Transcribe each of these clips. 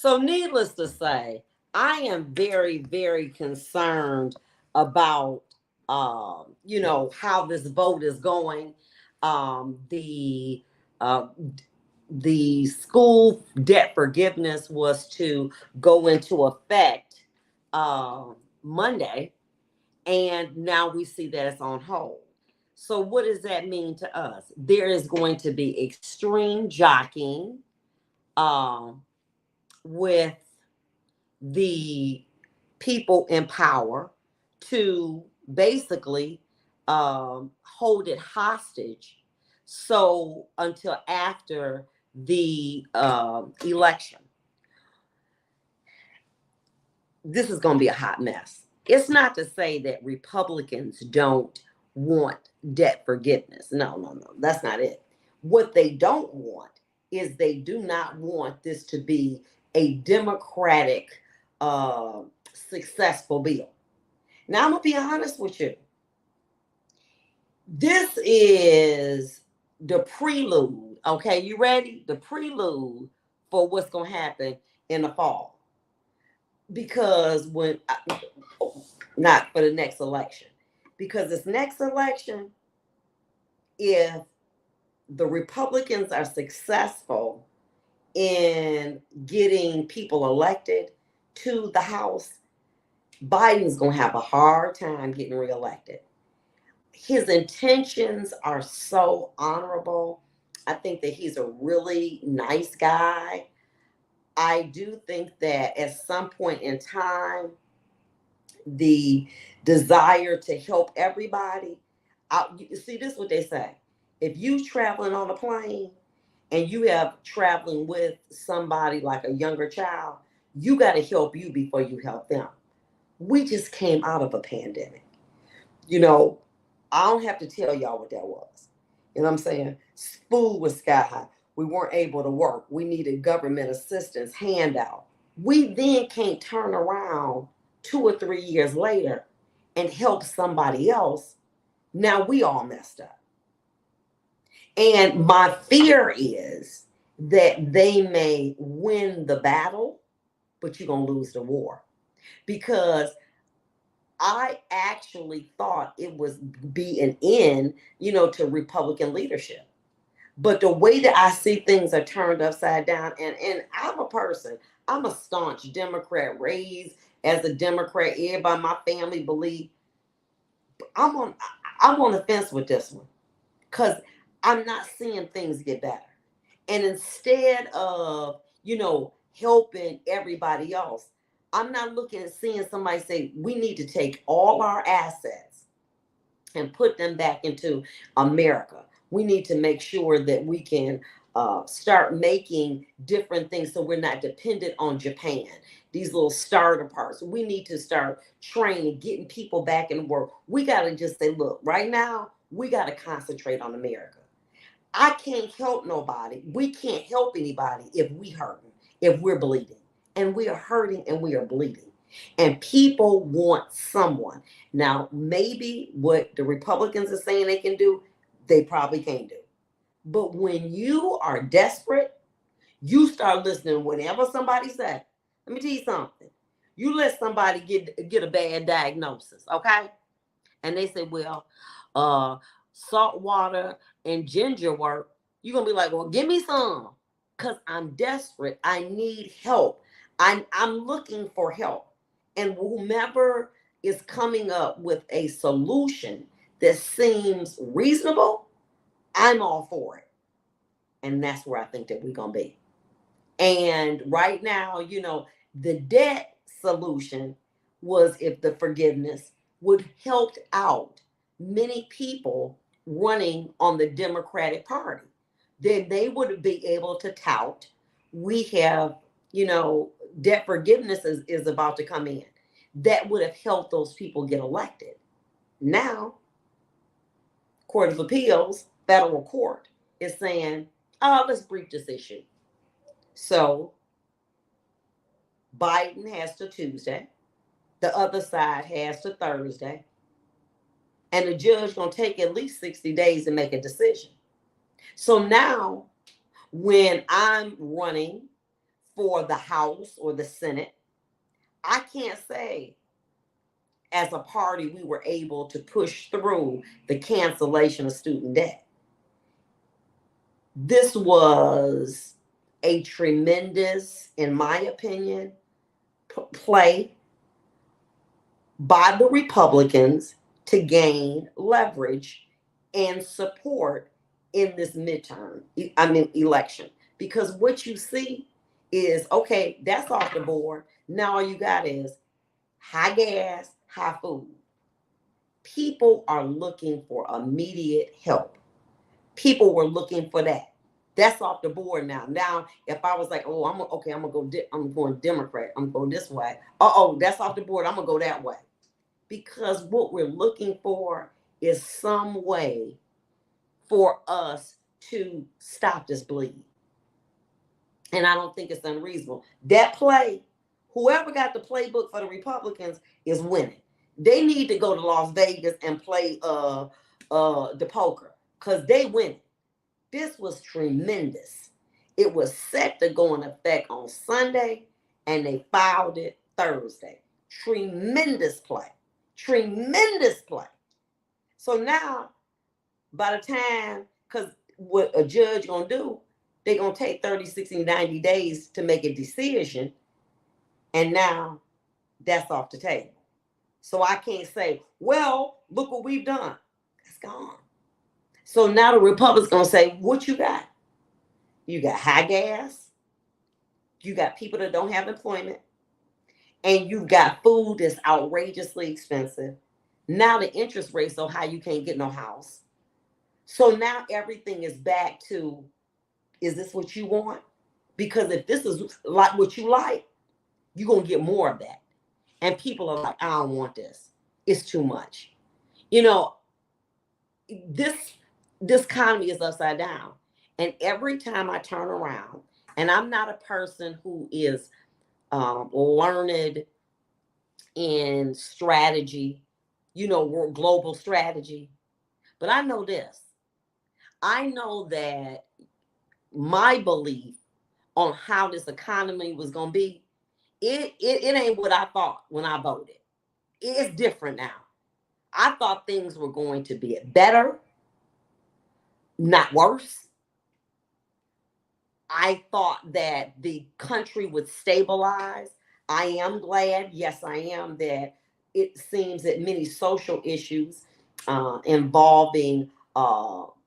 So, needless to say, I am very, very concerned about, how this vote is going. Um, the uh, the school debt forgiveness was to go into effect Monday, and now we see that it's on hold. So, what does that mean to us? There is going to be extreme jockeying um, with the people in power to basically hold it hostage. So until after the election, this is going to be a hot mess. It's not to say that Republicans don't want debt forgiveness. No, no, no. That's not it. What they don't want is they do not want this to be a Democratic uh, successful bill. Now, I'm going to be honest with you. This is the prelude. Okay, you ready? The prelude for what's going to happen in the fall. Because not for the next election, because this next election, if the Republicans are successful in getting people elected to the House, Biden's going to have a hard time getting reelected. His intentions are so honorable. I think that he's a really nice guy. I do think that at some point in time, the desire to help everybody. You see, this is what they say. If you traveling on a plane and you have traveling with somebody like a younger child, you got to help you before you help them. We just came out of a pandemic. You know, I don't have to tell y'all what that was. You know what I'm saying? Food was sky high. We weren't able to work. We needed government assistance, handout. We then can't turn around 2 or 3 years later and help somebody else. Now we all messed up. And my fear is that they may win the battle, but you're going to lose the war. Because I actually thought it was be an end, to Republican leadership. But the way that I see things are turned upside down, and I'm a person, I'm a staunch Democrat, raised as a Democrat. Everybody in my family believe. I'm on the fence with this one because I'm not seeing things get better. And instead of, helping everybody else, I'm not looking at seeing somebody say, we need to take all our assets and put them back into America. We need to make sure that we can start making different things so we're not dependent on Japan. These little starter parts. We need to start training, getting people back in work. We got to just say, look, right now, we got to concentrate on America. I can't help nobody. We can't help anybody if we hurting, if we're bleeding. And we are hurting and we are bleeding. And people want someone. Now, maybe what the Republicans are saying they can do, they probably can't do. But when you are desperate, you start listening whenever somebody says, let me tell you something. You let somebody get a bad diagnosis, okay? And they say, well, uh, salt water and ginger work. You're gonna be like, well, give me some. Because I'm desperate. I need help. I'm looking for help. And whomever is coming up with a solution that seems reasonable, I'm all for it. And that's where I think that we're gonna be. And right now, the debt solution was if the forgiveness would help out many people running on the Democratic Party. Then they would be able to tout, we have, you know, debt forgiveness is about to come in. That would have helped those people get elected. Now, Court of Appeals, federal court, is saying, oh, let's brief this issue. So Biden has to Tuesday. The other side has to Thursday. And the judge gonna take at least 60 days to make a decision. So now when I'm running for the House or the Senate. I can't say as a party we were able to push through the cancellation of student debt. This was a tremendous, in my opinion, play by the Republicans to gain leverage and support in this election. Because what you see is, okay, that's off the board. Now all you got is high gas, high food. People are looking for immediate help. People were looking for that. That's off the board now. Now, if I was like, oh, I'm going Democrat. I'm going this way. That's off the board. I'm gonna go that way. Because what we're looking for is some way for us to stop this bleed. And I don't think it's unreasonable. That play, whoever got the playbook for the Republicans is winning. They need to go to Las Vegas and play the poker, because they win. This was tremendous. It was set to go in effect on Sunday, and they filed it Thursday. Tremendous play. Tremendous play. So now, by the time, because what a judge gonna do, they're gonna take 30, 60, 90 days to make a decision. And now that's off the table. So I can't say, well, look what we've done. It's gone. So now the Republicans gonna say, what you got? You got high gas, you got people that don't have employment, and you've got food that's outrageously expensive. Now the interest rate's so high you can't get no house. So now everything is back to, is this what you want? Because if this is like what you like, you're gonna get more of that. And people are like, I don't want this. It's too much. You know, this economy is upside down. And every time I turn around, and I'm not a person who is learned in strategy, global strategy, but I know this. I know that my belief on how this economy was going to be, it ain't what I thought when I voted. It's different now. I thought things were going to be better, not worse. I thought that the country would stabilize. I am glad, yes, I am, that it seems that many social issues involving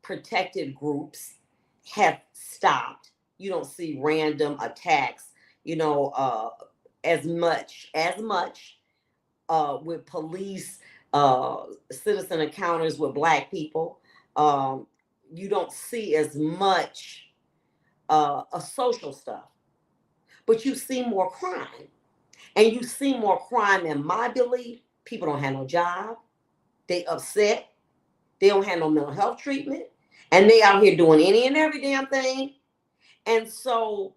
protected groups have stopped. You don't see random attacks, as much with police, citizen encounters with Black people. You don't see as much a social stuff, but you see more crime. And you see more crime, in my belief. People don't have no job. They upset. They don't have no mental health treatment. And they out here doing any and every damn thing. And so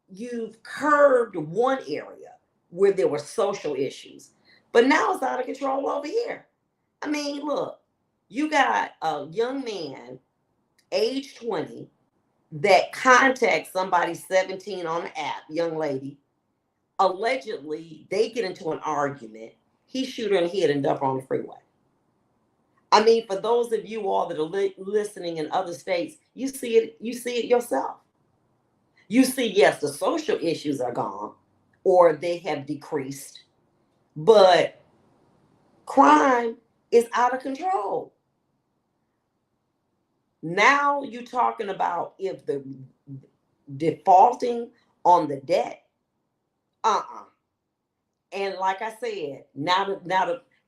you've curbed one area where there were social issues. But now it's out of control over here. I mean, look, you got a young man, age 20, that contacts somebody 17 on the app, young lady. Allegedly, they get into an argument. He shoot her in the head and dump her on the freeway. I mean, for those of you all that are listening in other states, you see it yourself. You see, yes, the social issues are gone or they have decreased, but crime is out of control. Now you're talking about if the defaulting on the debt, and like I said, now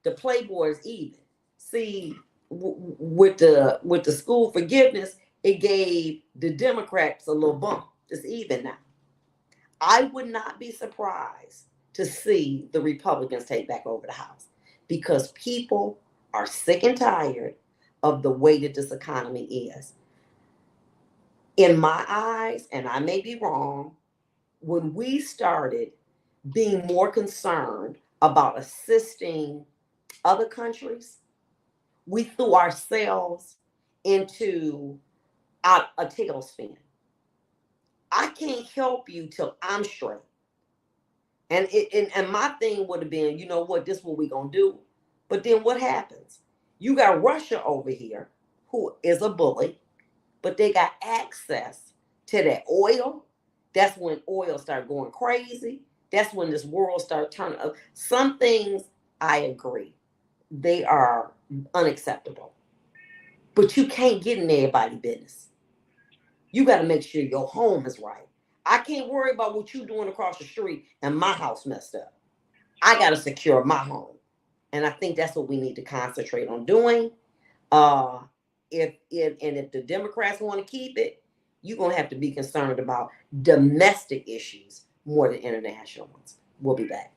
the playboy is even. See, with the school forgiveness, it gave the Democrats a little bump. It's even now. I would not be surprised to see the Republicans take back over the House, because people are sick and tired of the way that this economy is. In my eyes, and I may be wrong, when we started being more concerned about assisting other countries, we threw ourselves into a tailspin. I can't help you till I'm straight. And my thing would have been, you know what, this is what we gonna do. But then what happens? You got Russia over here, who is a bully, but they got access to that oil. That's when oil start going crazy. That's when this world start turning up. Some things I agree, they are unacceptable. But you can't get in everybody's business. You got to make sure your home is right. I can't worry about what you doing across the street and my house messed up. I got to secure my home. And I think that's what we need to concentrate on doing. Uh, if the Democrats want to keep it, you're gonna have to be concerned about domestic issues more than international ones. We'll be back.